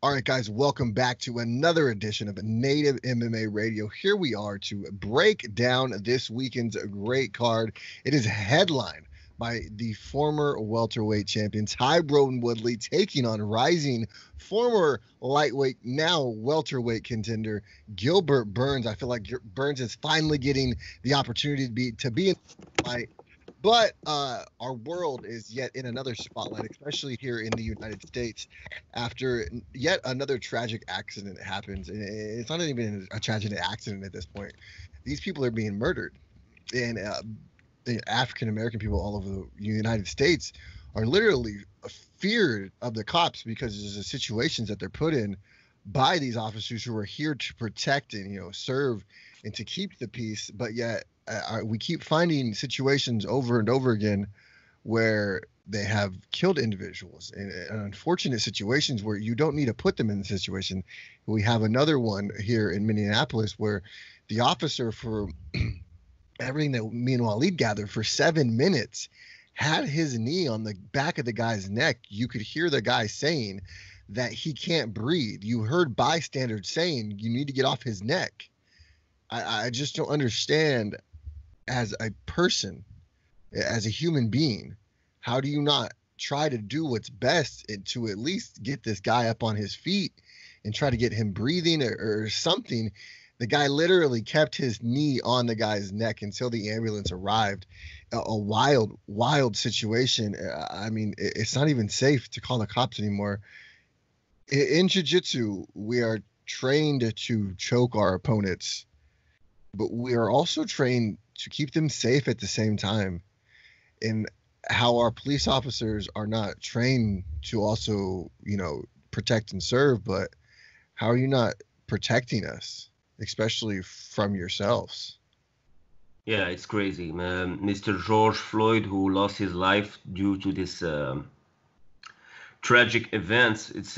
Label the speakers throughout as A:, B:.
A: All right, guys, welcome back to another edition of Native MMA Radio. Here we are to break down this weekend's great card. It is headlined by the former welterweight champion Ty Broden Woodley taking on rising former lightweight, now welterweight contender Gilbert Burns. I feel like Burns is finally getting the opportunity to be in the fight. But our world is yet in another spotlight, especially here in the United States, after yet another tragic accident happens. And it's not even a tragic accident at this point. These people are being murdered. And African-American people all over the United States are literally feared of the cops because of the situations that they're put in by these officers who are here to protect and, serve and to keep the peace. But yet, we keep finding situations over and over again where they have killed individuals in unfortunate situations where you don't need to put them in the situation. We have another one here in Minneapolis where the officer, for everything that me and Waleed gathered, for 7 minutes had his knee on the back of the guy's neck. You could hear the guy saying that he can't breathe. You heard bystanders saying you need to get off his neck. I just don't understand, as a person, as a human being, how do you not try to do what's best to at least get this guy up on his feet and try to get him breathing or something? The guy literally kept his knee on the guy's neck until the ambulance arrived. A wild, wild situation. I mean, it's not even safe to call the cops anymore. In jiu-jitsu, we are trained to choke our opponents, but we are also trained to keep them safe at the same time. And how our police officers are not trained to also, protect and serve, but how are you not protecting us, especially from yourselves?
B: Yeah, it's crazy. Mr. George Floyd, who lost his life due to this tragic events. It's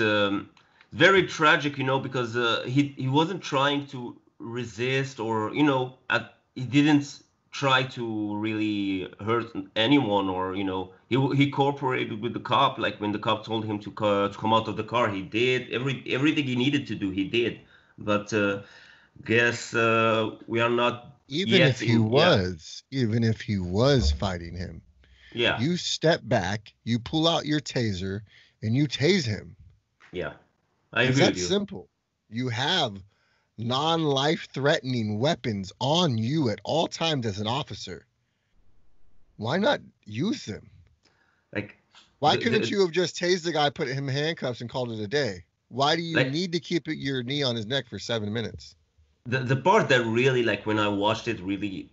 B: very tragic, because he wasn't trying to resist or, he didn't try to really hurt anyone, or he cooperated with the cop. Like when the cop told him to come out of the car, he did everything he needed to do. He did, but guess we are not
A: even if he was fighting him.
B: Yeah,
A: you step back, you pull out your taser, and you tase him.
B: Yeah, I agree with you.
A: That's simple. You have non-life-threatening weapons on you at all times as an officer. Why not use them? Why couldn't you have just tased the guy, put him in handcuffs, and called it a day? Why do you need to keep your knee on his neck for 7 minutes?
B: The part that really, when I watched it, really,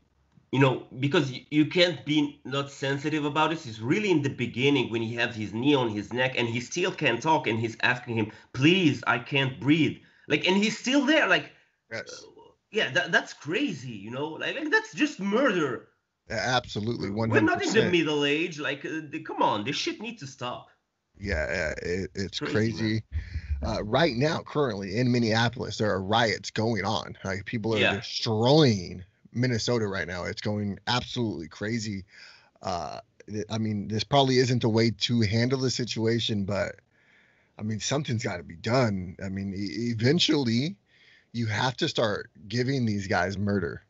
B: because you can't be not sensitive about it, is really in the beginning when he has his knee on his neck and he still can't talk and he's asking him, please, I can't breathe. And he's still there.
A: Yes.
B: That's crazy, that's just murder.
A: Absolutely, 100%.
B: We're not in the middle age. Come on, this shit needs to stop.
A: Yeah, it's crazy. Right now, currently in Minneapolis, there are riots going on. People are destroying Minnesota right now. It's going absolutely crazy. I mean, this probably isn't the way to handle the situation, but I mean, something's got to be done. I mean, eventually you have to start giving these guys murder,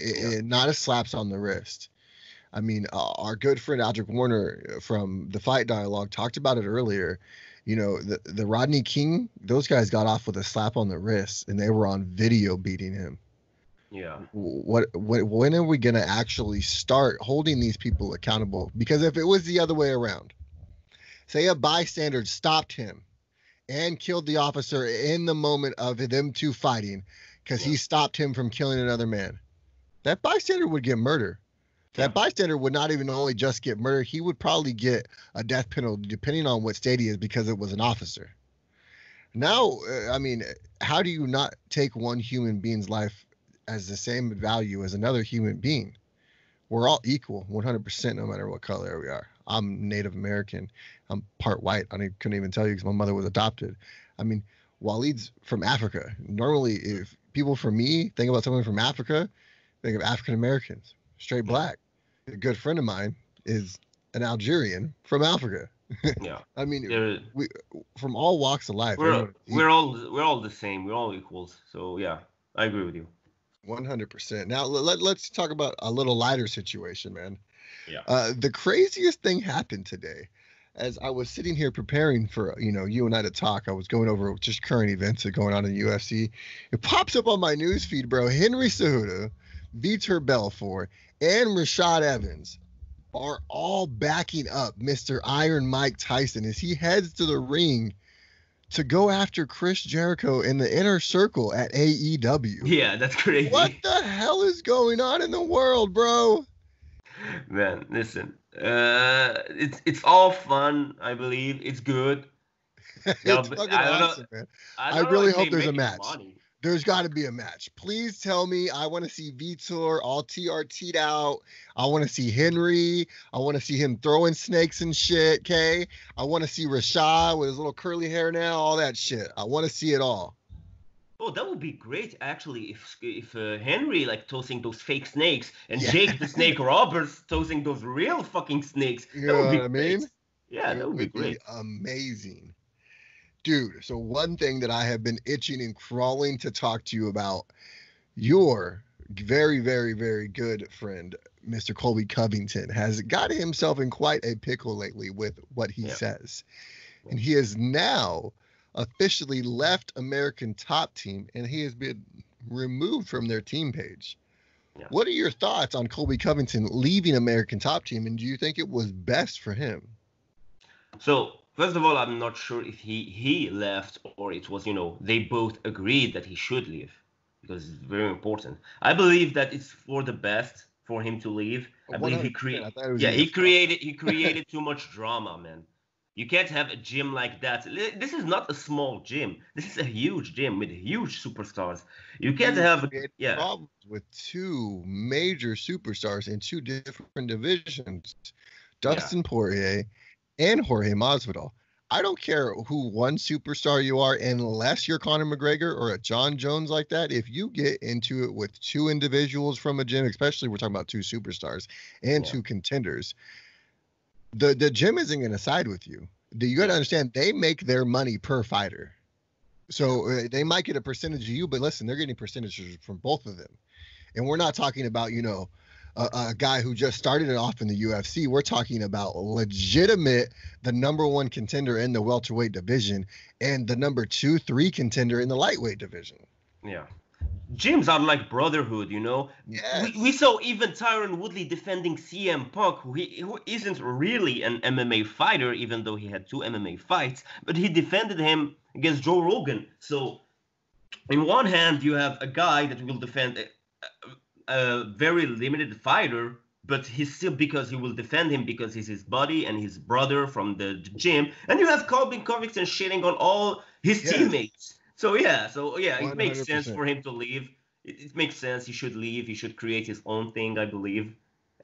A: not a slaps on the wrist. I mean, our good friend Aldrich Warner from the Fight Dialogue talked about it earlier. The Rodney King, those guys got off with a slap on the wrist, and they were on video beating him.
B: Yeah.
A: When are we going to actually start holding these people accountable? Because if it was the other way around, say a bystander stopped him and killed the officer in the moment of them two fighting because he stopped him from killing another man, that bystander would get murdered. That bystander would not even only just get murdered, he would probably get a death penalty depending on what state he is because it was an officer. Now, I mean, how do you not take one human being's life as the same value as another human being? We're all equal, 100%, no matter what color we are. I'm Native American. I'm part white. I couldn't even tell you because my mother was adopted. I mean, Waleed's from Africa. Normally, if people from me think about someone from Africa, think of African Americans, straight black. A good friend of mine is an Algerian from Africa.
B: Yeah,
A: I mean,
B: they're
A: we from all walks of life,
B: we're
A: everyone is
B: we're all the same. We're all equals. So yeah, I agree with you.
A: 100%. Now let's talk about a little lighter situation, man.
B: Yeah.
A: The craziest thing happened today. As I was sitting here preparing for you and I to talk, I was going over just current events that are going on in the UFC. It pops up on my news feed, bro. Henry Cejudo, Vitor Belfort, and Rashad Evans are all backing up Mr. Iron Mike Tyson as he heads to the ring to go after Chris Jericho in the inner circle at AEW.
B: Yeah, that's
A: What
B: crazy.
A: the hell is going on in the world, bro?
B: Man, listen. It's all fun. I believe it's good.
A: It's fucking
B: I don't know.
A: awesome, man.
B: I
A: I
B: don't know
A: really
B: if they
A: hope there's a
B: making
A: match.
B: money.
A: There's got to be a match. Please tell me. I want to see Vitor all TRT'd out. I want to see Henry. I want to see him throwing snakes and shit. Okay. I want to see Rashad with his little curly hair now. All that shit. I want to see it all.
B: Oh, that would be great actually if Henry like tossing those fake snakes and
A: Yeah.
B: Jake the Snake Roberts tossing those real fucking snakes.
A: You
B: That
A: know
B: would
A: what
B: be
A: I
B: great.
A: mean?
B: Yeah, that
A: It
B: would be
A: would be
B: great.
A: amazing. Dude, so one thing that I have been itching and crawling to talk to you about, your very, very, very good friend, Mr. Colby Covington, has got himself in quite a pickle lately with what he
B: Yeah.
A: says. And he has now officially left American Top Team and he has been removed from their team page.
B: Yeah.
A: What are your thoughts on Colby Covington leaving American Top Team, and do you think it was best for him?
B: So first of all, I'm not sure if he left or it was they both agreed that he should leave because it's very important. I believe that it's for the best for him to leave. I believe
A: 100%. I thought it was
B: yeah
A: easy.
B: he created too much drama, man. You can't have a gym like that. This is not a small gym. This is a huge gym with huge superstars. You can't
A: He
B: have
A: created
B: yeah
A: problems with two major superstars in two different divisions,
B: yeah
A: Dustin Poirier and Jorge Masvidal. I don't care who one superstar you are, unless you're Conor McGregor or a John Jones like that. If you get into it with two individuals from a gym, especially we're talking about two superstars and
B: yeah
A: two contenders, the gym isn't going to side with you. You got to understand they make their money per fighter. So they might get a percentage of you, but listen, they're getting percentages from both of them. And we're not talking about, a guy who just started it off in the UFC. We're talking about legitimate, the number one contender in the welterweight division and the number 2, 3 contender in the lightweight division.
B: yeah. Gyms are like brotherhood,
A: Yes.
B: We saw even Tyron Woodley defending CM Punk, who isn't really an MMA fighter, even though he had 2 MMA fights, but he defended him against Joe Rogan. So, in one hand, you have a guy that will defend a very limited fighter, but he's still because he will defend him because he's his buddy and his brother from the gym. And you have Colby Covington shitting on all his teammates. So yeah, it makes sense
A: 100%.
B: for him to leave. It makes sense. He should leave. He should create his own thing, I believe.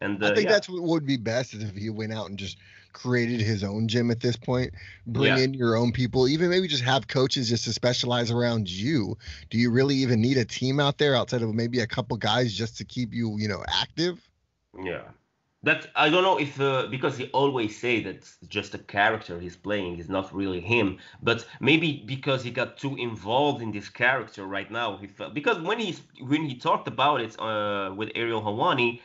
B: And
A: I think
B: yeah,
A: that's what would be best is if he went out and just created his own gym at this point. Bring
B: yeah.
A: in your own people, even maybe just have coaches just to specialize around you. Do you really even need a team out there outside of maybe a couple guys just to keep you, active?
B: Yeah. That I don't know if because he always say that's just a character he's playing, he's not really him. But maybe because he got too involved in this character right now, he felt because when he talked about it with Ariel Hawani,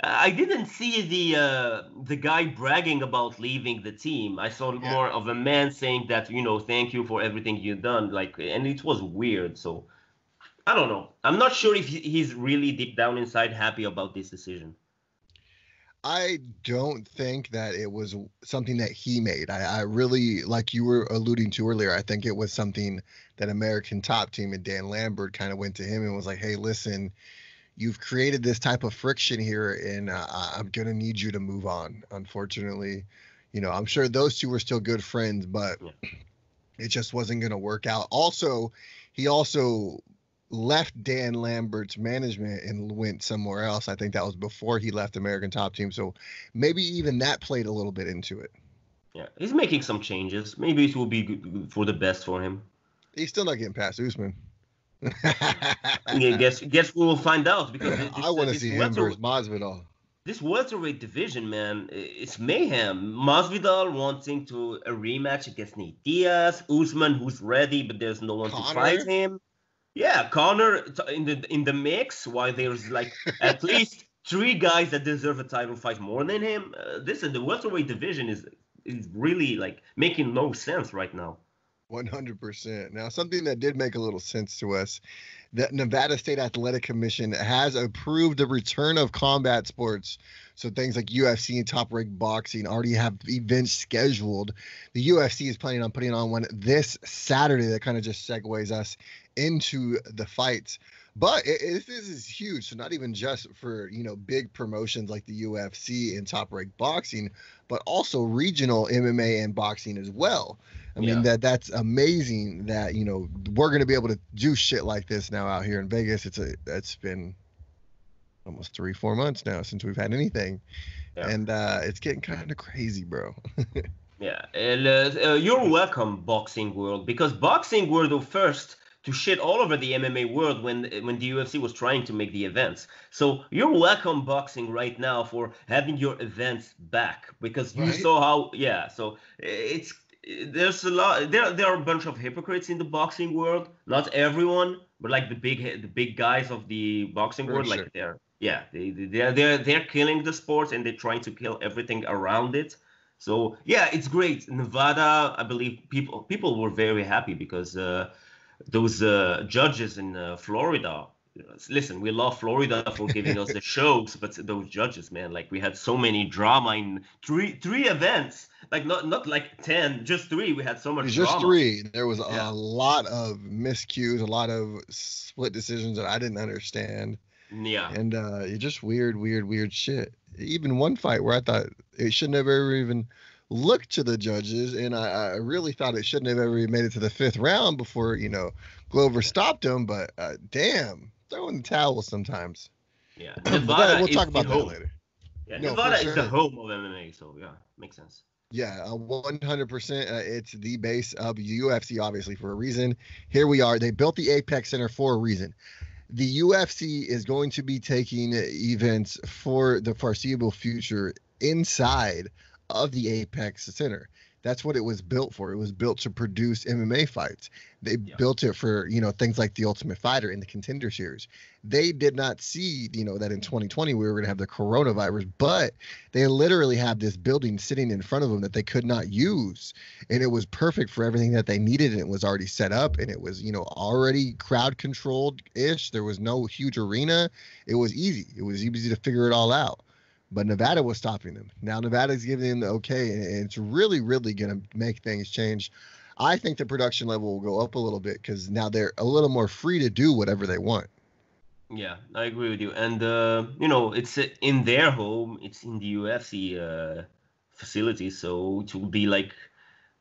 B: I didn't see the guy bragging about leaving the team. I saw more of a man saying that thank you for everything you've done, like, and it was weird. So I don't know. I'm not sure if he's really deep down inside happy about this decision.
A: I don't think that it was something that he made. I really, like you were alluding to earlier, I think it was something that American Top Team and Dan Lambert kind of went to him and was like, hey, listen, you've created this type of friction here, and I'm going to need you to move on. Unfortunately, I'm sure those two were still good friends, but it just wasn't going to work out. Also, he also left Dan Lambert's management and went somewhere else. I think that was before he left American Top Team. So maybe even that played a little bit into it.
B: Yeah, he's making some changes. Maybe it will be good for the best for him.
A: He's still not getting past Usman.
B: Yeah, guess we will find out because
A: I want to see him versus Masvidal.
B: this welterweight division, man, it's mayhem. Masvidal wanting to a rematch against Nate Diaz, Usman who's ready, but there's no one to fight
A: Connor.
B: him. Yeah, Connor in the mix. While there's like at least three guys that deserve a title fight more than him. This the welterweight division is really like making no sense right now.
A: 100%. Now, something that did make a little sense to us, the Nevada State Athletic Commission has approved the return of combat sports. So things like UFC and Top Rank Boxing already have events scheduled. The UFC is planning on putting on one this Saturday that kind of just segues us into the fights. But this is huge. So not even just for, big promotions like the UFC and Top Rank Boxing, but also regional MMA and boxing as well. I mean, that's amazing that, we're going to be able to do shit like this now out here in Vegas. It's been almost 3-4 months now since we've had anything. Yeah. And it's getting kind of crazy, bro.
B: Yeah. You're welcome, boxing world, because boxing were the first to shit all over the MMA world when the UFC was trying to make the events. So you're welcome, boxing, right now for having your events back, because you saw how, so there's a lot, there are a bunch of hypocrites in the boxing world. Not everyone, but like the big guys of the boxing world, like they're killing the sport, and they're trying to kill everything around it. So yeah, it's great. Nevada, I believe people were very happy because those judges in Florida. Listen, we love Florida for giving us the shows, but those judges, man, like we had so many drama in three events, like not like 10, just 3. We had so much
A: just
B: drama.
A: 3. There was a lot of miscues, a lot of split decisions that I didn't understand.
B: Yeah.
A: And just weird shit. Even one fight where I thought it should never even look to the judges, and I really thought it shouldn't have ever made it to the 5th round before, Glover stopped him. But damn, throw in the towel sometimes.
B: Yeah,
A: Nevada we'll talk about that later.
B: Yeah, Nevada is the home of MMA, so yeah, makes sense.
A: Yeah, 100%. It's the base of UFC, obviously, for a reason. Here we are. They built the Apex Center for a reason. The UFC is going to be taking events for the foreseeable future inside of the Apex Center. That's what it was built for. It was built to produce MMA fights. They built it for, things like the Ultimate Fighter and the Contender Series. They did not see, that in 2020 we were going to have the coronavirus, but they literally have this building sitting in front of them that they could not use. And it was perfect for everything that they needed. And it was already set up, and it was, already crowd controlled-ish. There was no huge arena. It was easy. It was easy to figure it all out. But Nevada was stopping them. Now Nevada's giving them the okay, and it's really, really going to make things change. I think the production level will go up a little bit because now they're a little more free to do whatever they want.
B: Yeah, I agree with you. And, it's in their home. It's in the UFC facility, so it will be like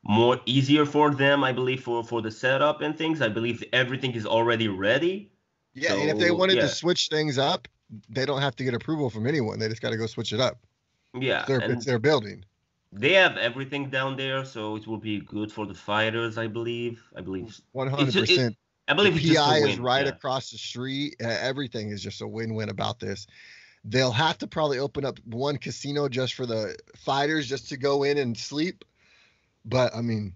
B: more easier for them, I believe, for the setup and things. I believe everything is already ready.
A: Yeah, so, and if they wanted to switch things up, they don't have to get approval from anyone. They just got to go switch it up.
B: Yeah.
A: It's their building.
B: They have everything down there, so it will be good for the fighters, I believe.
A: 100%.
B: I believe
A: the PI is right across the street. Everything is just a win-win about this. They'll have to probably open up one casino just for the fighters, just to go in and sleep. But, I mean,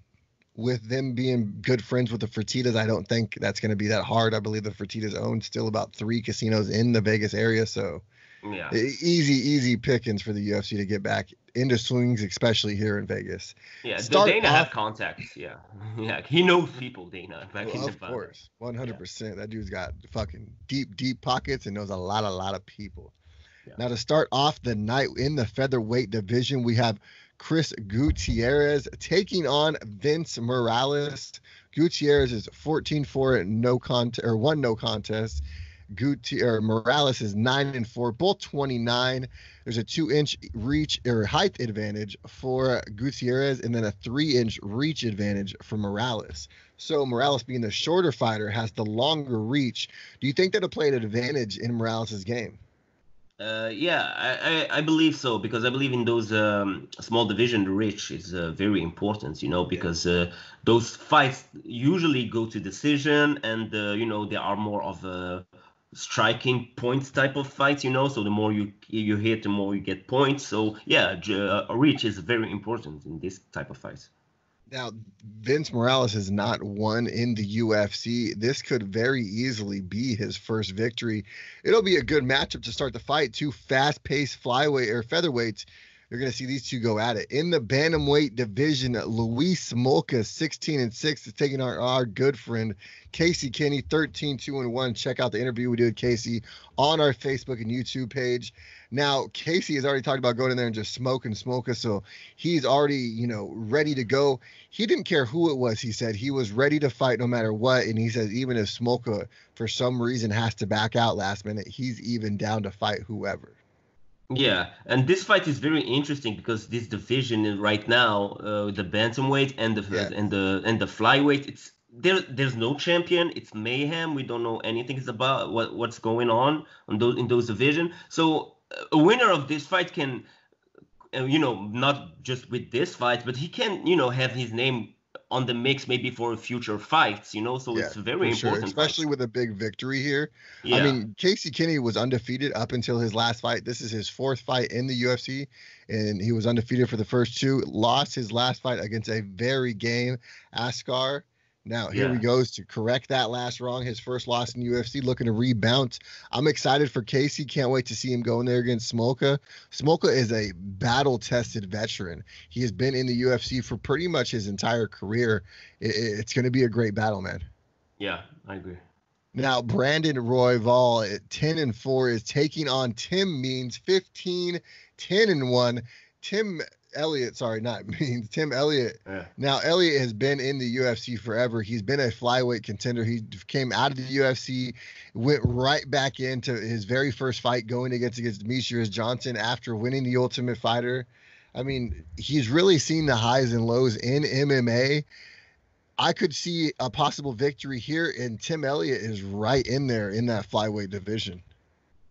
A: with them being good friends with the Fertittas, I don't think that's going to be that hard. I believe the Fertittas own still about 3 casinos in the Vegas area. So
B: yeah,
A: easy pickings for the UFC to get back into swings, especially here in Vegas.
B: Yeah, Dana have contacts. Yeah, he knows people, Dana.
A: Of course, 100%. Yeah. That dude's got fucking deep pockets and knows a lot of people. Yeah. Now to start off the night in the featherweight division, we have Chris Gutierrez taking on Vince Morales. Gutierrez is 14-4 1 no contest. Morales is 9-4, both 29. There's a 2-inch reach or height advantage for Gutierrez, and then a 3-inch reach advantage for Morales. So Morales, being the shorter fighter, has the longer reach. Do you think that'll play an advantage in Morales' game?
B: Yeah, I believe so, because I believe in those small division, the reach is very important, because those fights usually go to decision, and, they are more of striking points type of fights, so the more you hit, the more you get points. So yeah, reach is very important in this type of fights.
A: Now, Vince Morales has not won in the UFC. This could very easily be his first victory. It'll be a good matchup to start the fight. Two fast-paced flyweight or featherweights. You're going to see these two go at it. In the bantamweight division, Luis Smolka, 16-6, is taking our good friend Casey Kenny, 13-2-1. Check out the interview we did with Casey on our Facebook and YouTube page. Now, Casey has already talked about going in there and just smoking Smolka, so he's already, ready to go. He didn't care who it was, he said. He was ready to fight no matter what, and he says even if Smolka, for some reason, has to back out last minute, he's even down to fight whoever.
B: Yeah, and this fight is very interesting because this division right now, the bantamweight and the flyweight, there's no champion. It's mayhem. We don't know anything about what's going on in those division. So a winner of this fight can, not just with this fight, but he can, have his name on the mix maybe for future fights, so it's very important.
A: Sure. Especially with a big victory here.
B: Yeah.
A: I mean, Casey Kenny was undefeated up until his last fight. This is his fourth fight in the UFC, and he was undefeated for the first two. Lost his last fight against a very game Askar. Now, here he goes to correct that last wrong. His first loss in UFC, looking to rebound. I'm excited for Casey. Can't wait to see him go in there against Smolka. Smolka is a battle-tested veteran. He has been in the UFC for pretty much his entire career. It's going to be a great battle, man.
B: Yeah, I agree.
A: Now, Brandon Royval at 10-4 is taking on Tim Means, 15-10-1. Tim Elliott. Yeah. Now, Elliott has been in the UFC forever. He's been a flyweight contender. He came out of the UFC, went right back into his very first fight going against Demetrius Johnson after winning the Ultimate Fighter. I mean, he's really seen the highs and lows in MMA. I could see a possible victory here, and Tim Elliott is right in there in that flyweight division.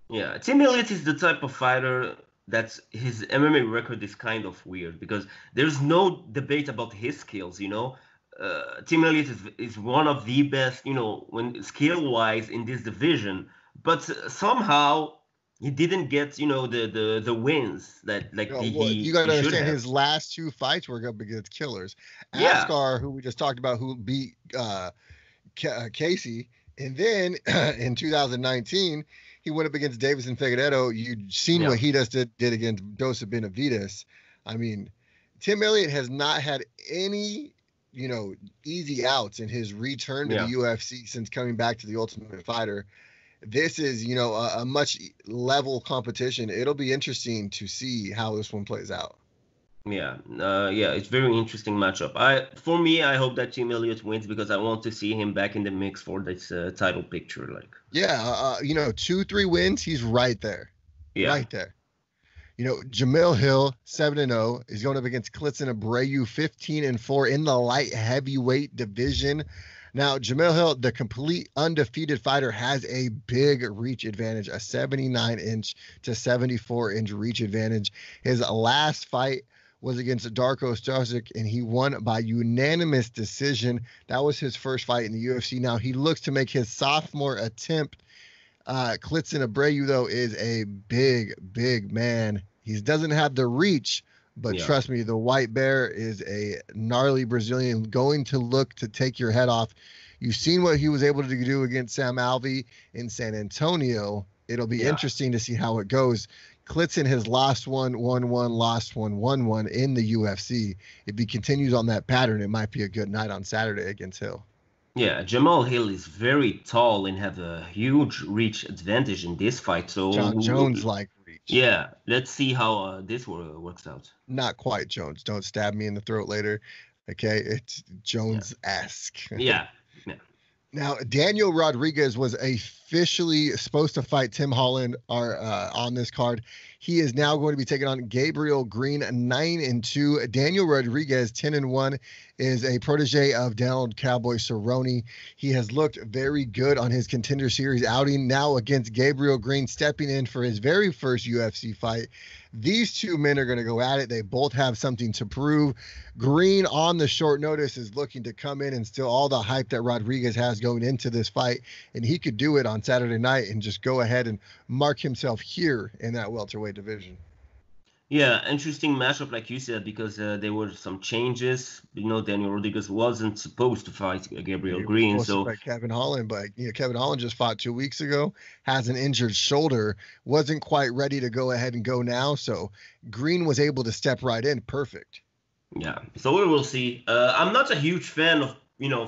B: Yeah, Tim Elliott is the type of fighter that's his MMA record is kind of weird because there's no debate about his skills, Tim Elliott is one of the best, when skill-wise in this division, but somehow he didn't get, the wins that
A: you got to understand his last two fights were up against killers. Askar, who we just talked about, who beat Casey, and then in 2019. He went up against Davison Figueiredo. You've seen what he did against Dosa Benavides. I mean, Tim Elliott has not had any, easy outs in his return to the UFC since coming back to the Ultimate Fighter. This is, a much level competition. It'll be interesting to see how this one plays out.
B: Yeah, it's very interesting matchup. For me, I hope that Tim Elliott wins because I want to see him back in the mix for this title picture.
A: 2-3 wins, he's right there.
B: Yeah,
A: right there. Jamil Hill, 7-0, is going up against Klidson Abreu, 15-4 in the light heavyweight division. Now, Jamil Hill, the complete undefeated fighter, has a big reach advantage, a 79-inch to 74-inch reach advantage. His last fight was against Darko Stosic, and he won by unanimous decision. That was his first fight in the UFC. Now, he looks to make his sophomore attempt. Klidson Abreu, though, is a big, big man. He doesn't have the reach, but trust me, the White Bear is a gnarly Brazilian going to look to take your head off. You've seen what he was able to do against Sam Alvey in San Antonio. It'll be interesting to see how it goes. Klidson has lost one, 1-1, lost one, 1-1 in the UFC. If he continues on that pattern, it might be a good night on Saturday against Hill.
B: Yeah, Jamal Hill is very tall and have a huge reach advantage in this fight. So
A: John Jones-like reach.
B: Yeah, let's see how this works out.
A: Not quite Jones. Don't stab me in the throat later. Okay, it's Jones-esque.
B: Yeah.
A: Now, Daniel Rodriguez was officially supposed to fight Tim Holland on this card. He is now going to be taking on Gabriel Green, 9-2. Daniel Rodriguez, 10-1, is a protege of Donald Cowboy Cerrone. He has looked very good on his Contender Series outing. Now against Gabriel Green, stepping in for his very first UFC fight. These two men are going to go at it. They both have something to prove. Green, on the short notice, is looking to come in and steal all the hype that Rodriguez has going into this fight, and he could do it on Saturday night and just go ahead and mark himself here in that welterweight division.
B: Yeah, interesting matchup, like you said, because there were some changes. Daniel Rodriguez wasn't supposed to fight Gabriel Green, so
A: Kevin Holland, but Kevin Holland just fought 2 weeks ago, has an injured shoulder, wasn't quite ready to go ahead and go now. So Green was able to step right in, perfect.
B: Yeah, so we will see. I'm not a huge fan of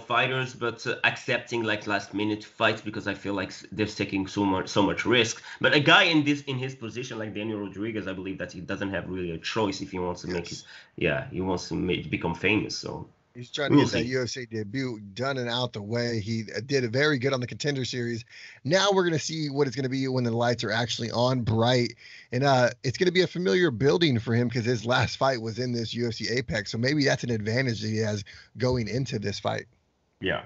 B: fighters, but accepting like last minute fights, because I feel like they're taking so much risk. But a guy in his position like Daniel Rodriguez, I believe that he doesn't have really a choice if he wants to make his he wants to become famous. So
A: he's trying to get that UFC debut done and out the way. He did very good on the Contender Series. Now we're going to see what it's going to be when the lights are actually on bright. And it's going to be a familiar building for him because his last fight was in this UFC Apex. So maybe that's an advantage that he has going into this fight.
B: Yeah.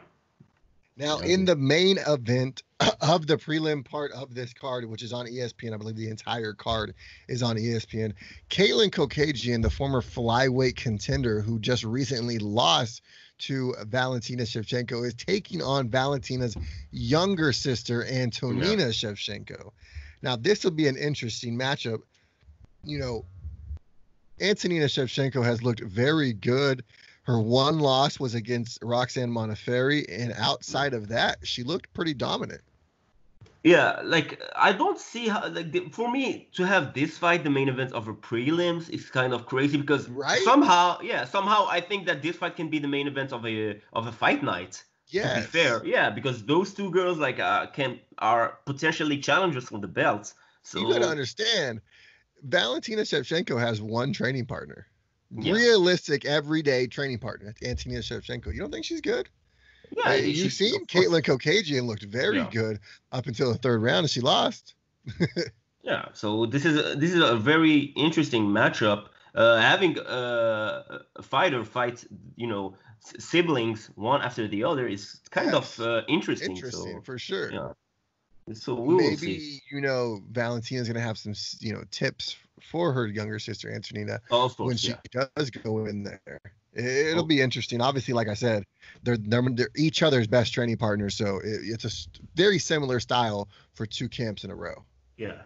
A: Now, in the main event of the prelim part of this card, which is on ESPN, I believe the entire card is on ESPN, Caitlin Kokajian, the former flyweight contender who just recently lost to Valentina Shevchenko, is taking on Valentina's younger sister, Antonina Shevchenko. Now, this will be an interesting matchup. Antonina Shevchenko has looked very good. Her one loss was against Roxanne Modafferi, and outside of that, she looked pretty dominant.
B: Yeah, like I don't see how, for me to have this fight the main event of a prelims is kind of crazy, because somehow I think that this fight can be the main event of a fight night.
A: Yeah.
B: To be fair, because those two girls are potentially challengers for the belts. So
A: you gotta understand, Valentina Shevchenko has one training partner. Realistic, everyday training partner. That's Antonina Shevchenko. You don't think she's good? Yeah, you've seen Caitlin Kokajian looked very good up until the third round, and she lost.
B: Yeah, so this is a very interesting matchup. Having a fighter fight, siblings one after the other is kind of interesting.
A: Interesting, for sure.
B: Yeah. So we will see.
A: Valentina's going to have some, tips for her younger sister Antonina when she does go in there. It'll be interesting. Obviously, like I said, they're each other's best training partners, so it's a very similar style for two camps in a row.
B: Yeah.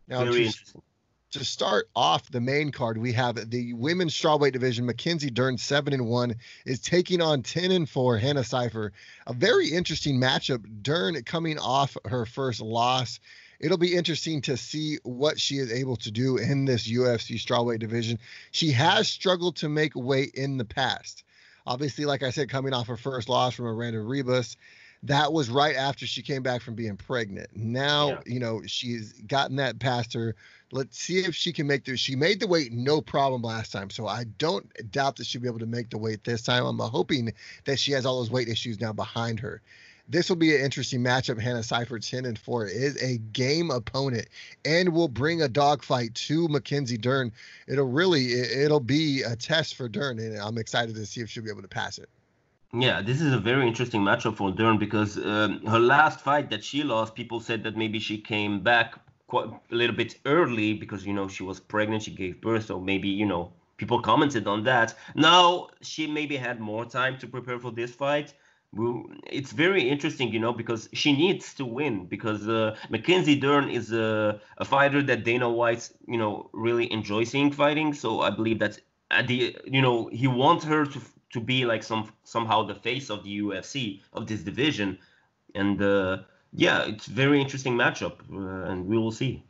A: Now, to start off the main card, we have the women's strawweight division. Mackenzie Dern, 7-1, is taking on 10-4 Hannah Cipher. A very interesting matchup. Dern coming off her first loss. It'll be interesting to see what she is able to do in this UFC strawweight division. She has struggled to make weight in the past. Obviously, like I said, coming off her first loss from Miranda Ribas, that was right after she came back from being pregnant. Now, she's gotten that past her. Let's see if she can make she made the weight no problem last time. So I don't doubt that she'll be able to make the weight this time. I'm hoping that she has all those weight issues now behind her. This will be an interesting matchup. Hannah Cipher, 10-4, is a game opponent and will bring a dogfight to Mackenzie Dern. It'll be a test for Dern, and I'm excited to see if she'll be able to pass it.
B: Yeah, this is a very interesting matchup for Dern, because her last fight that she lost, people said that maybe she came back quite a little bit early because, she was pregnant, she gave birth, so maybe, people commented on that. Now she maybe had more time to prepare for this fight. It's very interesting, because she needs to win, because Mackenzie Dern is a fighter that Dana White, really enjoys seeing fighting. So I believe that he wants her to be like somehow the face of the UFC, of this division. And it's a very interesting matchup, and we will see.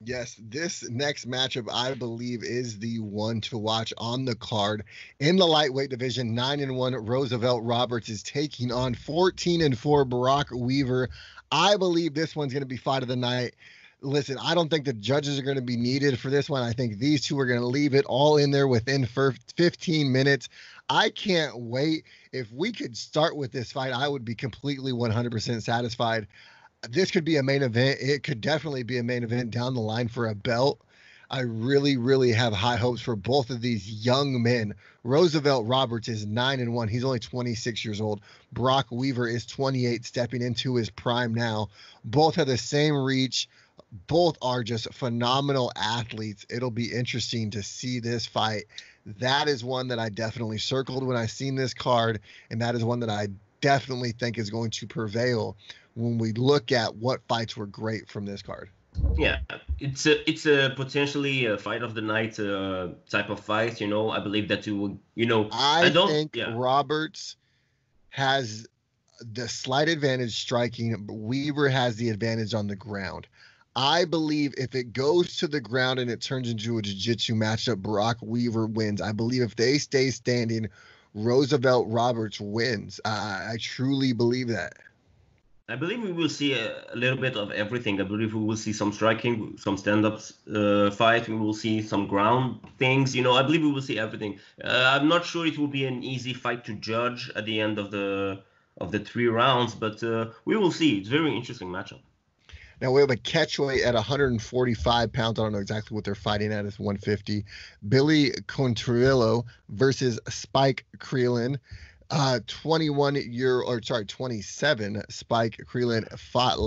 A: Yes, this next matchup, I believe, is the one to watch on the card. In the lightweight division, 9-1 Roosevelt Roberts is taking on 14-4 Brock Weaver. I believe this one's going to be fight of the night. Listen, I don't think the judges are going to be needed for this one. I think these two are going to leave it all in there within 15 minutes. I can't wait. If we could start with this fight, I would be completely 100% satisfied. This could be a main event. It could definitely be a main event down the line for a belt. I really, really have high hopes for both of these young men. Roosevelt Roberts is 9-1. He's only 26 years old. Brock Weaver is 28, stepping into his prime now. Both have the same reach. Both are just phenomenal athletes. It'll be interesting to see this fight. That is one that I definitely circled when I seen this card, and that is one that I definitely think is going to prevail when we look at what fights were great from this card.
B: Yeah, it's a potentially a fight of the night type of fight. I believe that you will. I
A: I
B: don't.
A: think
B: Yeah,
A: Roberts has the slight advantage striking, but Weaver has the advantage on the ground. I believe if it goes to the ground and it turns into a jiu-jitsu matchup, Brock Weaver wins. I believe if they stay standing, Roosevelt Roberts wins. I truly believe that.
B: I believe we will see a little bit of everything. I believe we will see some striking, some stand-ups fight. We will see some ground things. I believe we will see everything. I'm not sure it will be an easy fight to judge at the end of the 3 rounds, but we will see. It's a very interesting matchup.
A: Now we have a catchweight at 145 pounds. I don't know exactly what they're fighting at. It's 150. Billy Contrillo versus Spike Creelan. 27 Spike Creelan fought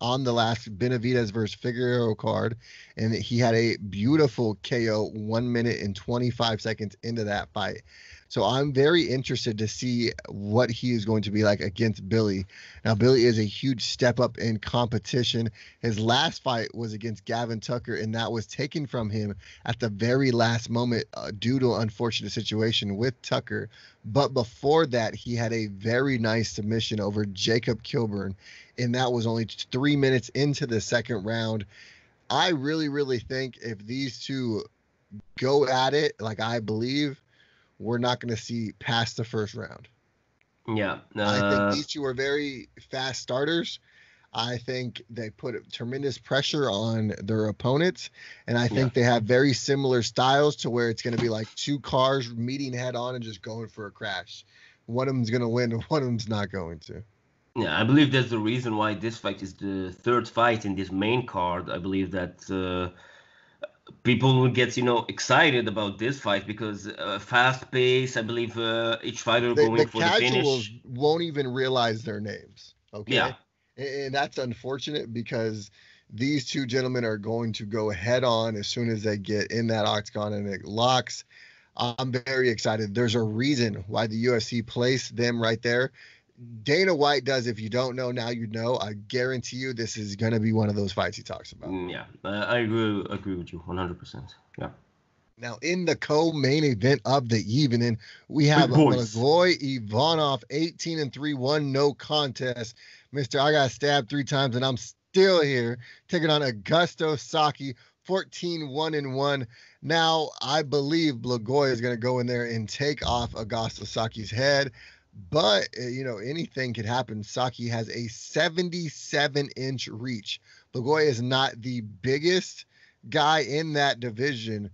A: on the last Benavidez versus Figueroa card, and he had a beautiful KO 1 minute and 25 seconds into that fight. So I'm very interested to see what he is going to be like against Billy. Now, Billy is a huge step up in competition. His last fight was against Gavin Tucker, and that was taken from him at the very last moment due to an unfortunate situation with Tucker. But before that, he had a very nice submission over Jacob Kilburn, and that was only 3 minutes into the second round. I really, really think if these two go at it, like I believe, we're not going to see past the first round.
B: Yeah.
A: I think these two are very fast starters. I think they put tremendous pressure on their opponents, and I think they have very similar styles to where it's going to be like two cars meeting head on and just going for a crash. One of them's going to win and one of them's not going to.
B: Yeah, I believe that's the reason why this fight is the third fight in this main card. I believe that people will get excited about this fight because fast pace. I believe each fighter going for the finish.
A: The casuals won't even realize their names. Okay.
B: Yeah.
A: And that's unfortunate because these two gentlemen are going to go head on as soon as they get in that octagon and it locks. I'm very excited. There's a reason why the UFC placed them right there. Dana White does. If you don't know, now you know. I guarantee you this is going to be one of those fights he talks about.
B: Yeah, I agree with you 100%. Yeah.
A: Now, in the co-main event of the evening, we have Blagoy Ivanov, 18-3, 1 no contest. Mr. I got stabbed 3 times, and I'm still here, taking on Augusto Saki, 14-1-1. Now, I believe Blagoy is going to go in there and take off Augusto Saki's head. But, anything could happen. Saki has a 77-inch reach. Blagoy is not the biggest guy in that division,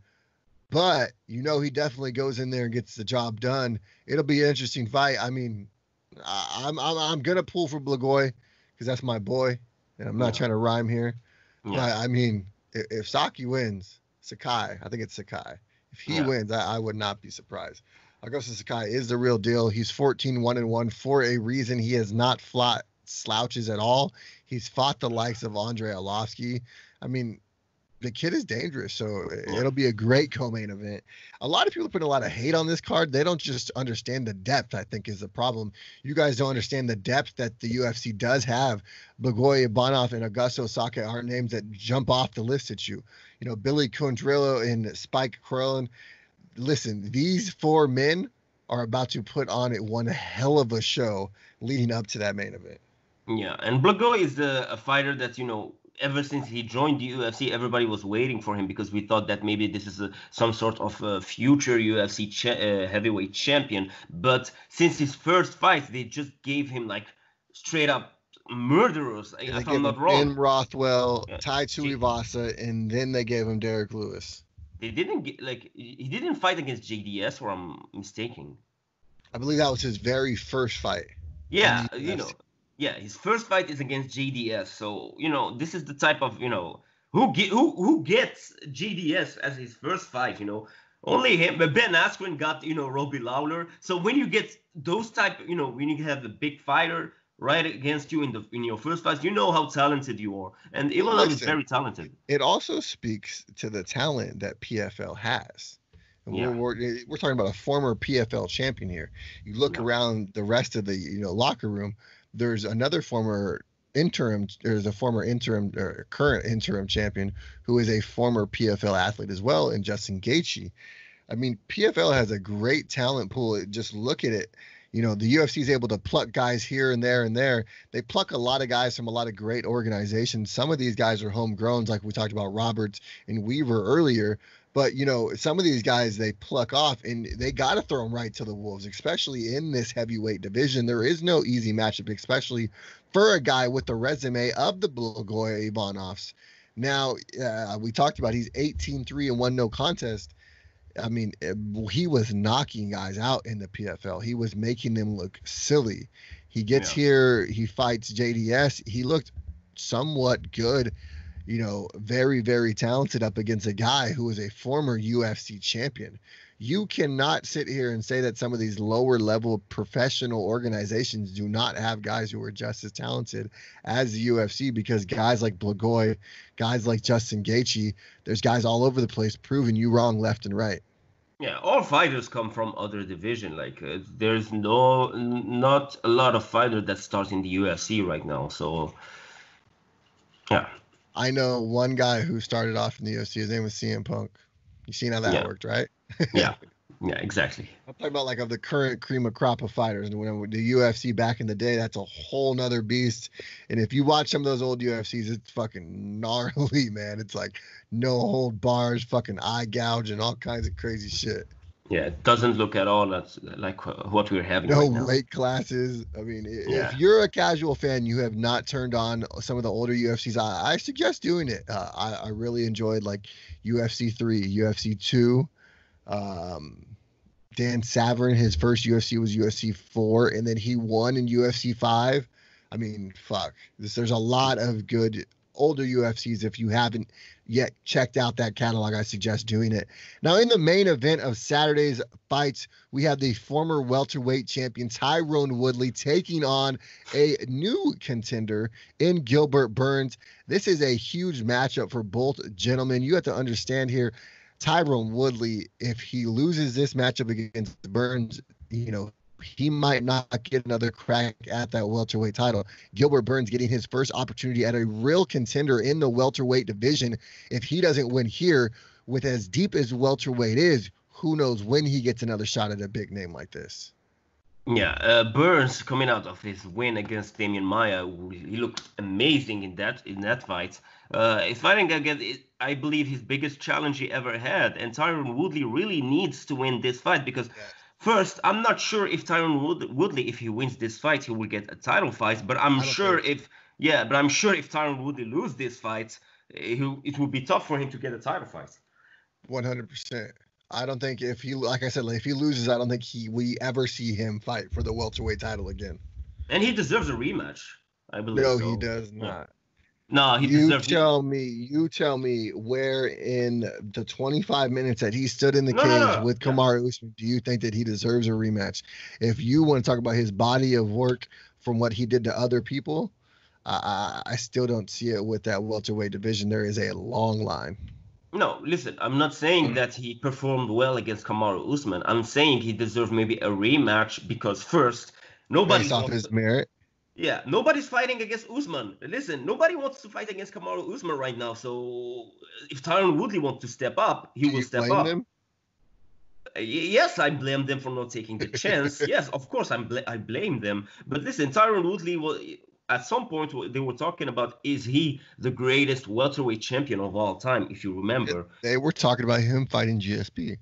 A: but, he definitely goes in there and gets the job done. It'll be an interesting fight. I mean, I'm going to pull for Blagoy because that's my boy, and I'm not trying to rhyme here. Yeah. But, I mean, if Saki wins, Sakai, I think it's Sakai. If he wins, I would not be surprised. Augusto Sakai is the real deal. He's 14-1-1 for a reason. He has not fought slouches at all. He's fought the likes of Andrei Arlovsky. I mean, the kid is dangerous, so it'll be a great co-main event. A lot of people put a lot of hate on this card. They don't just understand the depth, I think, is the problem. You guys don't understand the depth that the UFC does have. Blagoy Ivanov and Augusto Saki are names that jump off the list at you. Billy Contrillo and Spike Creelan. Listen, these 4 men are about to put on one hell of a show leading up to that main event.
B: Yeah, and Blagoy is a fighter that, ever since he joined the UFC, everybody was waiting for him because we thought that maybe this is some sort of future UFC heavyweight champion. But since his first fight, they just gave him straight up murderers, if I'm not wrong.
A: Ben Rothwell, Tai Tuivasa, and then they gave him Derek Lewis.
B: They didn't he didn't fight against JDS, or I'm mistaken.
A: I believe that was his very first fight.
B: Yeah, Yeah, his first fight is against JDS. So, this is the type of, who gets JDS as his first fight, Only him. But Ben Askren got, Robbie Lawler. So when you get those type, when you have a big fighter right against you in your first fight, you know how talented you are. And
A: Well,
B: Ivanov is
A: listen,
B: very talented.
A: it also speaks to the talent that PFL has. And
B: Yeah.
A: we're talking about a former PFL champion here. You look
B: Yeah.
A: around the rest of the locker room. There's another former interim. There's a former interim or current interim champion who is a former PFL athlete as well, and Justin Gaethje. I mean, PFL has a great talent pool. Just look at it. The UFC is able to pluck guys here and there and there. They pluck a lot of guys from a lot of great organizations. Some of these guys are homegrowns, like we talked about Roberts and Weaver earlier. But, some of these guys they pluck off, and they got to throw them right to the wolves, especially in this heavyweight division. There is no easy matchup, especially for a guy with the resume of the Blagoy Ivanovs. Now, we talked about he's 18-3 and 1 no contest. I mean, he was knocking guys out in the PFL. He was making them look silly. He gets here, he fights JDS. He looked somewhat good, very, very talented up against a guy who was a former UFC champion. You cannot sit here and say that some of these lower level professional organizations do not have guys who are just as talented as the UFC, because guys like Blagoy, guys like Justin Gaethje, there's guys all over the place proving you wrong left and right.
B: Yeah, all fighters come from other division. Like there's not a lot of fighters that start in the UFC right now. So yeah.
A: I know one guy who started off in the UFC. His name was CM Punk. You seen how that worked, right?
B: Yeah, exactly.
A: I'm talking about like of the current cream of crop of fighters. And when the UFC back in the day, that's a whole nother beast. And if you watch some of those old UFCs, it's fucking gnarly, man. It's like no hold bars, fucking eye gouge, and all kinds of crazy shit.
B: Yeah, it doesn't look at all like what we're having
A: no
B: right now.
A: weight classes. I mean, if you're a casual fan, you have not turned on some of the older UFCs. I suggest doing it. I really enjoyed like UFC 3, UFC 2. Dan Savern, his first UFC was UFC 4, and then he won in UFC 5. I mean, fuck. There's a lot of good older UFCs. If you haven't yet checked out that catalog, I suggest doing it. Now, in the main event of Saturday's fights, we have the former welterweight champion Tyrone Woodley taking on a new contender in Gilbert Burns. This is a huge matchup for both gentlemen. You have to understand here, Tyrone Woodley, if he loses this matchup against Burns, he might not get another crack at that welterweight title. Gilbert Burns getting his first opportunity at a real contender in the welterweight division. If he doesn't win here, with as deep as welterweight is, who knows when he gets another shot at a big name like this.
B: Yeah, Burns coming out of his win against Damian Maia, he looked amazing in that fight. He's fighting against, I believe, his biggest challenge he ever had, and Tyrone Woodley really needs to win this fight because. Yes. First, I'm not sure if Tyrone Woodley, if he wins this fight, he will get a title fight. But I'm sure if Tyrone Woodley loses this fight, it will be tough for him to get a title fight.
A: 100%. I don't think if he loses, I don't think we ever see him fight for the welterweight title again.
B: And he deserves a rematch, I believe.
A: No, he does not.
B: No,
A: you tell me where in the 25 minutes that he stood in the cage with Kamaru Usman, do you think that he deserves a rematch? If you want to talk about his body of work from what he did to other people, I still don't see it with that welterweight division. There is a long line.
B: No, listen, I'm not saying that he performed well against Kamaru Usman. I'm saying he deserves maybe a rematch because first,
A: based off his merit.
B: Yeah, nobody's fighting against Usman. Listen, nobody wants to fight against Kamaru Usman right now. So if Tyrone Woodley wants to step up, he will step up.
A: Them?
B: Yes, I blame them for not taking the chance. Yes, of course, I blame them. But listen, Tyrone Woodley was at some point they were talking about, is he the greatest welterweight champion of all time? If you remember,
A: they were talking about him fighting GSP.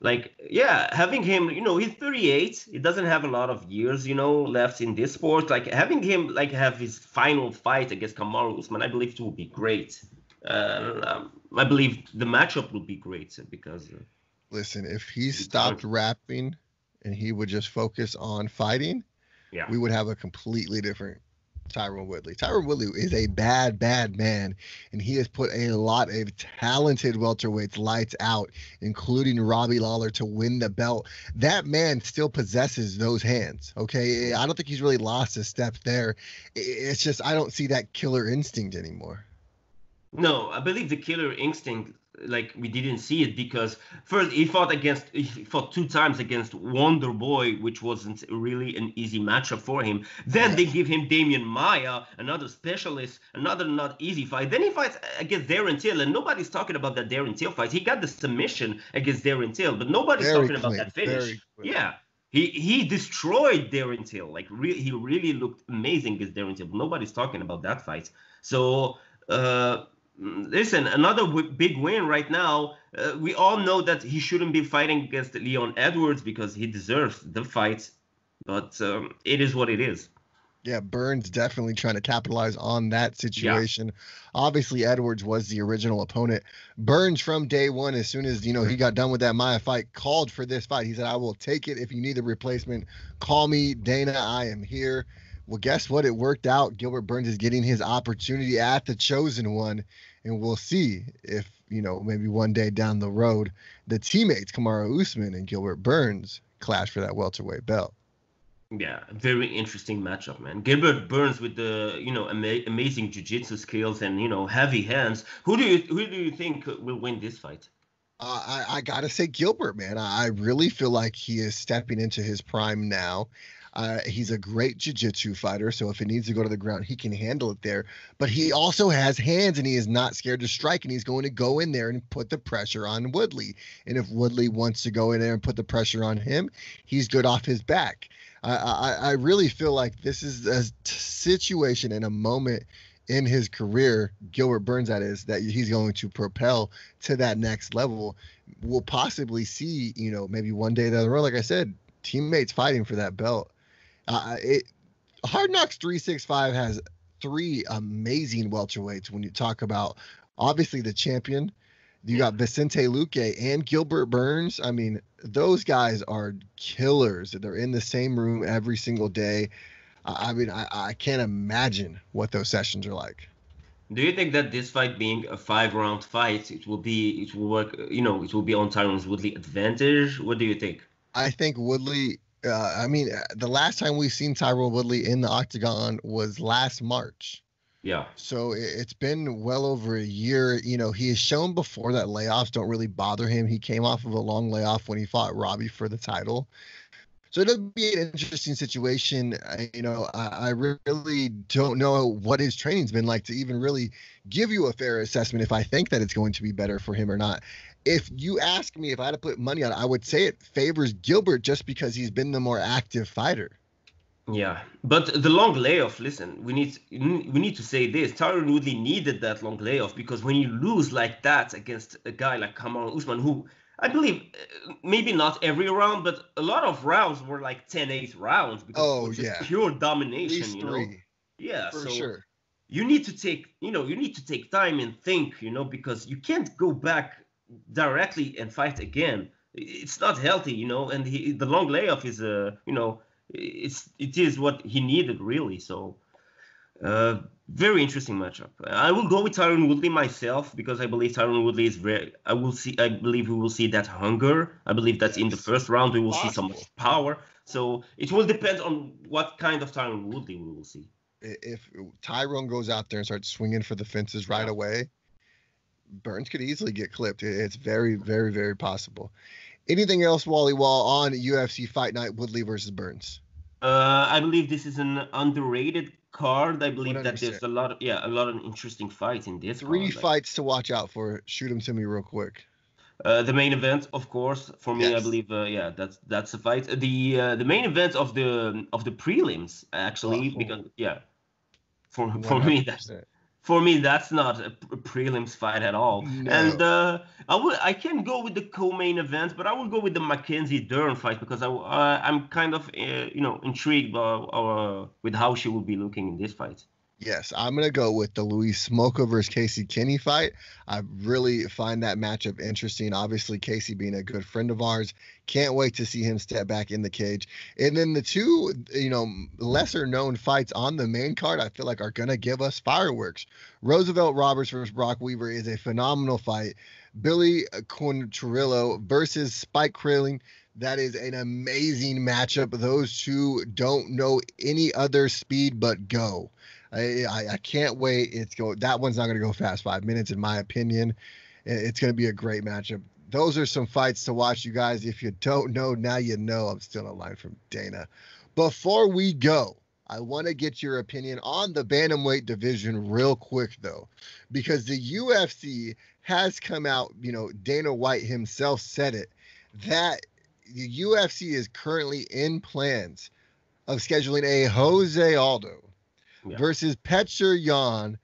B: Like, yeah, having him, he's 38. He doesn't have a lot of years, left in this sport. Like, having him, have his final fight against Kamaru Usman, I believe it will be great. I believe the matchup will be great because...
A: Listen, if he stopped rapping and he would just focus on fighting, we would have a completely different Tyron Woodley. Tyron Woodley is a bad, bad man, and he has put a lot of talented welterweights lights out, including Robbie Lawler, to win the belt. That man still possesses those hands. Okay, I don't think he's really lost a step there. It's just I don't see that killer instinct anymore.
B: No, I believe the killer instinct, like we didn't see it because first he fought 2 times against Wonder Boy, which wasn't really an easy matchup for him. Then they
A: Yes.
B: give him Damian Maya, another specialist, another not easy fight. Then he fights against Darren Till, and nobody's talking about that Darren Till fight. He got the submission against Darren Till, but nobody's
A: Very
B: talking about
A: clean.
B: that finish.
A: Very clean.
B: Yeah. He destroyed Darren Till. Like he really looked amazing against Darren Till. But nobody's talking about that fight. So listen, another big win right now. We all know that he shouldn't be fighting against Leon Edwards because he deserves the fight, but it is what it is.
A: Yeah, Burns definitely trying to capitalize on that
B: Yeah,
A: situation. Obviously, Edwards was the original opponent. Burns from day one, as soon as he got done with that Maya fight, called for this fight. He said, "I will take it. If you need a replacement, call me, Dana. I am here." Well, guess what? It worked out. Gilbert Burns is getting his opportunity at the chosen one, and we'll see if maybe one day down the road, the teammates Kamaru Usman and Gilbert Burns clash for that welterweight belt.
B: yeah, very interesting matchup, man. Gilbert Burns with the amazing jiu-jitsu skills and heavy hands. Who do you think will win this fight?
A: I gotta say Gilbert, man. I really feel like he is stepping into his prime now. He's a great jiu-jitsu fighter, so if it needs to go to the ground, he can handle it there. But he also has hands, and he is not scared to strike, and he's going to go in there and put the pressure on Woodley. And if Woodley wants to go in there and put the pressure on him, he's good off his back. I really feel like this is a situation and a moment in his career, Gilbert Burns, that is, that he's going to propel to that next level. We'll possibly see, maybe one day down the road, like I said, teammates fighting for that belt. Hard Knocks 365 has three amazing welterweights. When you talk about obviously the champion, you
B: Yeah.
A: got Vicente Luque and Gilbert Burns. I mean, those guys are killers. They're in the same room every single day. I mean, I can't imagine what those sessions are like.
B: Do you think that this fight being a 5-round fight, it will work, it will be on Tyron Woodley advantage? What do you think?
A: I think Woodley. The last time we've seen Tyrone Woodley in the octagon was last March.
B: Yeah.
A: So it's been well over a year. He has shown before that layoffs don't really bother him. He came off of a long layoff when he fought Robbie for the title. So it'll be an interesting situation. I really don't know what his training's been like to even really give you a fair assessment if I think that it's going to be better for him or not. If you ask me if I had to put money on it, I would say it favors Gilbert just because he's been the more active fighter.
B: Yeah, but the long layoff. Listen, we need to say this. Tyron Woodley needed that long layoff because when you lose like that against a guy like Kamaru Usman, who I believe maybe not every round, but a lot of rounds were like 10-8 rounds because it
A: Oh,
B: was just
A: yeah.
B: pure
A: At
B: domination.
A: least three,
B: Yeah,
A: for
B: so
A: sure.
B: you need to take time and think, because you can't go back directly and fight again. It's not healthy, and the long layoff is it is what he needed really. So very interesting matchup. I will go with Tyron Woodley myself because I believe Tyron Woodley is very. I believe we will see that hunger. I believe that in the
A: Yes.
B: first round we will see some
A: Possible.
B: power. So it will depend on what kind of Tyron Woodley we will see.
A: If Tyrone goes out there and starts swinging for the fences right
B: Yeah.
A: away, Burns could easily get clipped. It's very, very, very possible. Anything else, Wally Wall, on UFC Fight Night, Woodley versus Burns?
B: I believe this is an underrated card. I believe that
A: 100%.
B: there's a lot of interesting fights in this
A: Three
B: card. Like,
A: fights to watch out for. Shoot them to me real quick.
B: the main event, of course, for me, I
A: Yes.
B: believe, that's a fight. The main event of the prelims, actually, because for me that
A: 100%.
B: for me that's not a prelims fight at all.
A: No.
B: And I can go with the co-main event, but I will go with the Mackenzie Dern fight because I'm kind of intrigued with how she will be looking in this fight.
A: Yes, I'm going to go with the Luis Smolka versus Casey Kenny fight. I really find that matchup interesting. Obviously, Casey being a good friend of ours. Can't wait to see him step back in the cage. And then the two, lesser known fights on the main card, I feel like are going to give us fireworks. Roosevelt Roberts versus Brock Weaver is a phenomenal fight. Billy Contrillo versus Spike Krilling. That is an amazing matchup. Those two don't know any other speed but go. I can't wait. That one's not going to go fast 5 minutes, in my opinion. It's going to be a great matchup. Those are some fights to watch, you guys. If you don't know, now you know. I'm still in line from Dana. Before we go, I want to get your opinion on the bantamweight division real quick, though, because the UFC has come out, Dana White himself said it, that the UFC is currently in plans of scheduling a Jose Aldo versus Petr Yan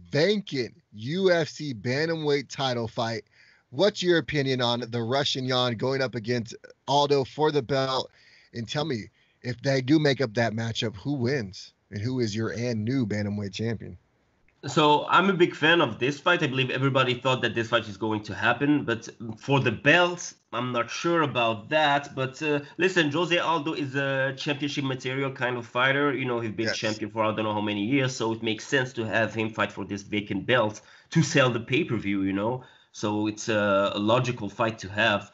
A: vacant UFC bantamweight title fight. What's your opinion on the Russian Yan going up against Aldo for the belt? And tell me, if they do make up that matchup, who wins? And who is your and new bantamweight champion?
B: So I'm a big fan of this fight. I believe everybody thought that this fight is going to happen, but for the belt, I'm not sure about that. But listen, Jose Aldo is a championship material kind of fighter. He's been champion for I don't know how many years, so it makes sense to have him fight for this vacant belt to sell the pay-per-view. So it's a logical fight to have.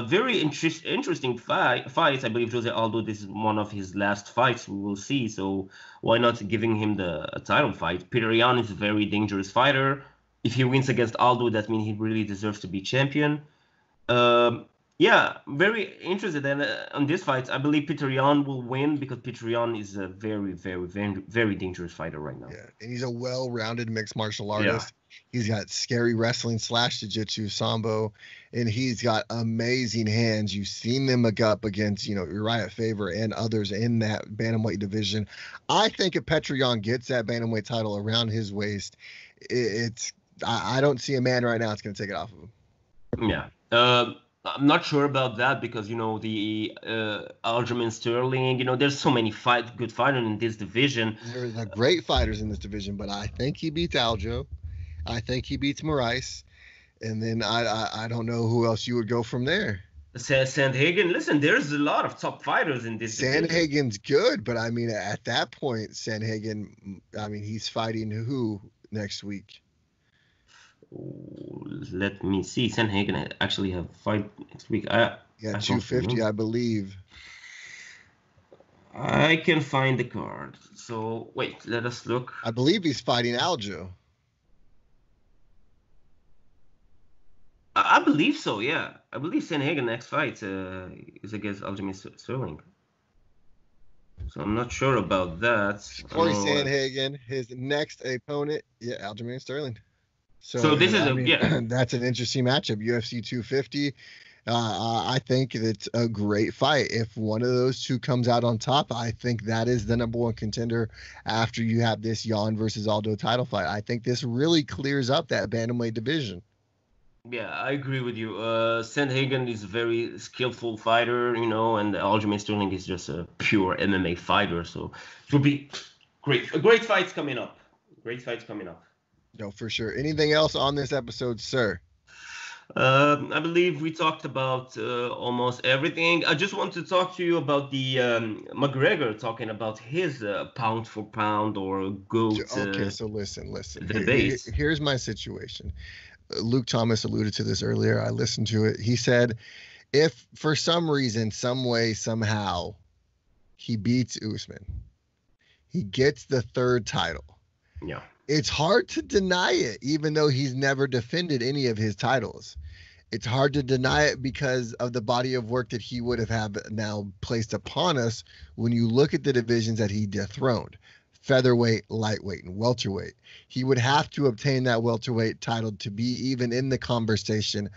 B: Very interesting fight. I believe Jose Aldo, this is one of his last fights. We will see. So why not giving him a title fight? Petr Yan is a very dangerous fighter. If he wins against Aldo, that means he really deserves to be champion. Very interested on this fight. I believe Petr Yan will win because Petr Yan is a very, very, very, very dangerous fighter right now.
A: Yeah, and he's a well-rounded mixed martial artist. He's got scary wrestling / jiu-jitsu, sambo, and he's got amazing hands. You've seen them up against, Uriah Faber and others in that bantamweight division. I think if Petr Yan gets that bantamweight title around his waist, I don't see a man right now that's going to take it off of him.
B: Yeah. I'm not sure about that because, the Aljamain Sterling, there's so many good fighters in this division.
A: There's great fighters in this division, but I think he beats Aljo. I think he beats Moraes. And then I don't know who else you would go from there.
B: Sandhagen, listen, there's a lot of top fighters in this division.
A: Sandhagen's good, but I mean, at that point, Sandhagen, he's fighting who next week?
B: Let me see. Sandhagen actually have fight next week.
A: 250, I believe.
B: I can find the card. So wait, let us look.
A: I believe he's fighting Aljo.
B: I believe so. Yeah, I believe Sandhagen next fight is against Aljamain Sterling. So I'm not sure about that.
A: Corey Sandhagen, his next opponent, Aljamain Sterling.
B: So this is
A: that's an interesting matchup. UFC 250. I think it's a great fight. If one of those two comes out on top, I think that is the number one contender after you have this Yan versus Aldo title fight. I think this really clears up that bantamweight division.
B: Yeah, I agree with you. Sandhagen is a very skillful fighter, and Aljamain Sterling is just a pure MMA fighter. So it will be great. Great fights coming up.
A: No, for sure. Anything else on this episode, sir?
B: I believe we talked about almost everything. I just want to talk to you about the McGregor talking about his pound for pound or GOAT.
A: Okay, so listen.
B: Debate.
A: Here's my situation. Luke Thomas alluded to this earlier. I listened to it. He said, if for some reason, some way, somehow, he beats Usman, he gets the third title.
B: Yeah.
A: It's hard to deny it, even though he's never defended any of his titles. It's hard to deny it because of the body of work that he would have now placed upon us when you look at the divisions that he dethroned. Featherweight, lightweight, and welterweight. He would have to obtain that welterweight title to be even in the conversation,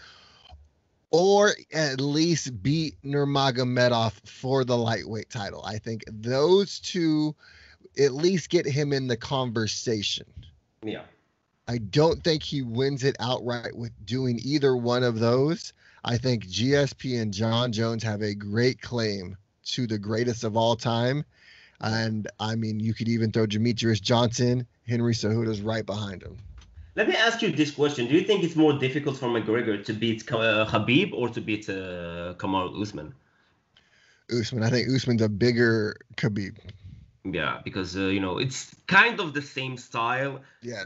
A: or at least beat Nurmagomedov for the lightweight title. I think those two at least get him in the conversation.
B: Yeah.
A: I don't think he wins it outright with doing either one of those. I think GSP and John Jones have a great claim to the greatest of all time. And I mean, you could even throw Demetrius Johnson. Henry Cejudo's right behind him.
B: Let me ask you this question: do you think it's more difficult for McGregor to beat Khabib or to beat Kamaru Usman?
A: Usman. I think Usman's a bigger Khabib.
B: Yeah, because it's kind of the same style.
A: Yes.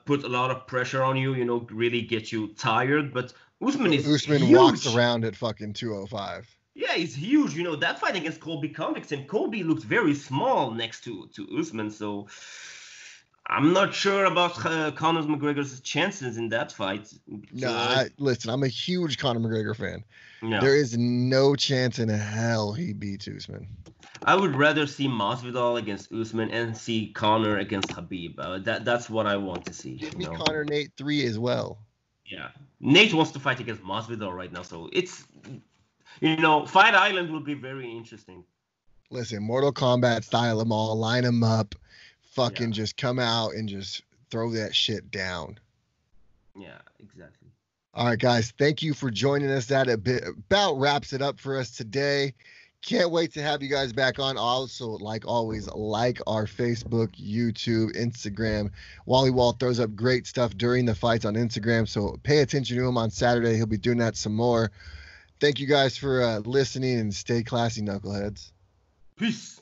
B: Put a lot of pressure on you. Really get you tired. But Usman is
A: Usman
B: huge.
A: walks around at fucking 205.
B: Yeah, he's huge. That fight against Colby Covington, Colby looked very small next to Usman. So I'm not sure about Conor McGregor's chances in that fight.
A: No, listen, I'm a huge Conor McGregor fan.
B: Yeah.
A: There is no chance in hell he beats Usman.
B: I would rather see Masvidal against Usman and see Conor against Khabib. That's what I want to see.
A: Give me Conor Nate 3 as well.
B: Yeah. Nate wants to fight against Masvidal right now, so it's Fight Island will be very interesting.
A: Listen, Mortal Kombat style them all, line them up, fucking just come out and just throw that shit down.
B: Yeah, exactly.
A: All right, guys, thank you for joining us. That about wraps it up for us today. Can't wait to have you guys back on. Also, like always, like our Facebook, YouTube, Instagram. Wally Wall throws up great stuff during the fights on Instagram, so pay attention to him on Saturday. He'll be doing that some more. Thank you guys for listening, and stay classy, knuckleheads.
B: Peace.